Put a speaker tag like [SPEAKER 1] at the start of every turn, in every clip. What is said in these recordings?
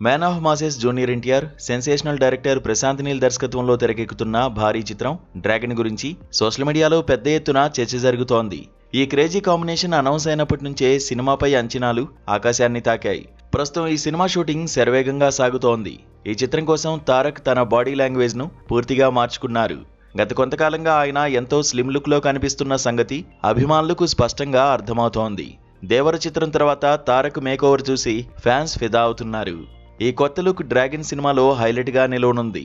[SPEAKER 1] Man of masses junior NTR, sensational director Prashanth Neel దర్శకత్వంలో తెరకెక్కుతున్న భారీ చిత్రం డ్రాగన్ గురించి సోషల్ మీడియాలో పెద్ద ఎత్తున చర్చ జరుగుతోంది. ఈ క్రేజీ కాంబినేషన్ అనౌన్స్ అయినప్పటి నుంచే సినిమాపై అంచనాలు ఆకాశాన్ని తాకాయి. ప్రస్తుతం ఈ సినిమా షూటింగ్ శరవేగంగా సాగుతోంది. ఈ చిత్రం కోసం తారక్ తన బాడీ లాంగ్వేజ్ ను పూర్తిగా మార్చుకున్నారు. గత కొంతకాలంగా ఆయన ఎంతో స్లిమ్ లుక్ లో కనిపిస్తున్న సంగతి అభిమానులకు స్పష్టంగా అర్థమవుతోంది. దేవర చిత్రం తర్వాత తారక్ మేకోవర్ చూసి ఫ్యాన్స్ ఫిదా అవుతున్నారు. ఈ కొత్త లుక్ డ్రాగన్ సినిమాలో హైలైట్ గా నిలవనుంది.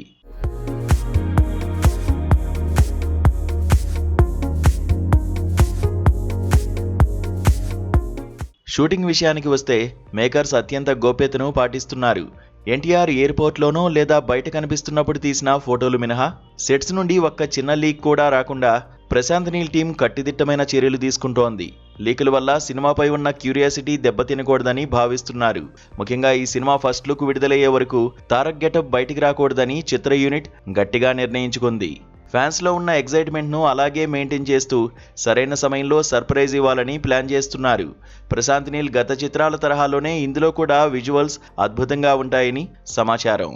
[SPEAKER 1] షూటింగ్ విషయానికి వస్తే మేకర్స్ అత్యంత గోప్యతను పాటిస్తున్నారు. ఎన్టీఆర్ ఎయిర్పోర్ట్లోనో లేదా బయట కనిపిస్తున్నప్పుడు తీసిన ఫోటోలు మినహా సెట్స్ నుండి ఒక్క చిన్న లీక్ కూడా రాకుండా ప్రశాంత్ నీల్ టీం కట్టుదిట్టమైన చర్యలు తీసుకుంటోంది. లీకుల వల్ల సినిమాపై ఉన్న క్యూరియాసిటీ దెబ్బతినకూడదని భావిస్తున్నారు. ముఖ్యంగా ఈ సినిమా ఫస్ట్ లుక్ విడుదలయ్యే వరకు తారక్ గెటప్ బయటికి రాకూడదని చిత్ర యూనిట్ గట్టిగా నిర్ణయించుకుంది. ఫ్యాన్స్ లో ఉన్న ఎగ్జైట్మెంట్ ను అలాగే మెయింటైన్ చేస్తూ సరైన సమయంలో సర్ప్రైజ్ ఇవ్వాలని ప్లాన్ చేస్తున్నారు. ప్రశాంత్ నీల్ గత చిత్రాల తరహాలోనే ఇందులో కూడా విజువల్స్ అద్భుతంగా ఉంటాయని సమాచారం.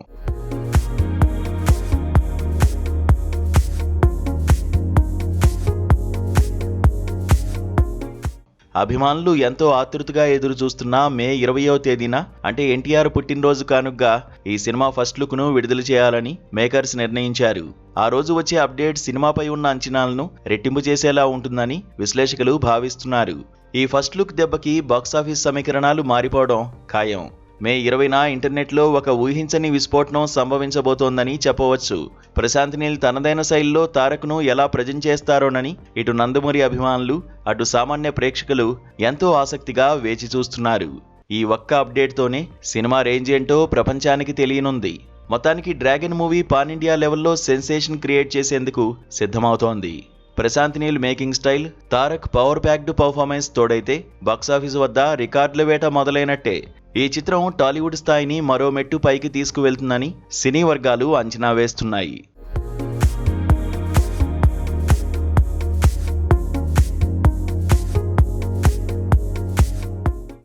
[SPEAKER 1] అభిమానులు ఎంతో ఆతృతగా ఎదురు చూస్తున్న మే 20వ తేదీన అంటే ఎన్టీఆర్ పుట్టినరోజు కానుగ్గా ఈ సినిమా ఫస్ట్ లుక్ ను విడుదల చేయాలని మేకర్స్ నిర్ణయించారు. ఆ రోజు వచ్చే అప్డేట్ సినిమాపై ఉన్న అంచనాలను రెట్టింపు చేసేలా ఉంటుందని విశ్లేషకులు భావిస్తున్నారు. ఈ ఫస్ట్ లుక్ దెబ్బకి బాక్సాఫీస్ సమీకరణాలు మారిపోవడం ఖాయం. మే 20న ఇంటర్నెట్లో ఒక ఊహించని విస్ఫోటనం సంభవించబోతోందని చెప్పవచ్చు. ప్రశాంత్ నీల్ తనదైన శైలిలో తారక్ను ఎలా ప్రజెంట్ చేస్తారోనని ఇటు నందమూరి అభిమానులు, అటు సామాన్య ప్రేక్షకులు ఎంతో ఆసక్తిగా వేచి చూస్తున్నారు. ఈ ఒక్క అప్డేట్తోనే సినిమా రేంజ్ ఏంటో ప్రపంచానికి తెలియనుంది. మొత్తానికి డ్రాగన్ మూవీ పాన్ ఇండియా లెవెల్లో సెన్సేషన్ క్రియేట్ చేసేందుకు సిద్ధమవుతోంది. Prashanth Neel making style, Tarak power packed performance తోడైతే బాక్సాఫీస్ వద్ద రికార్డుల వేట మొదలైనట్టే. ఈ చిత్రం టాలీవుడ్ స్థాయిని మరో మెట్టు పైకి తీసుకువెళ్తుందని సినీ వర్గాలు అంచనా వేస్తున్నాయి.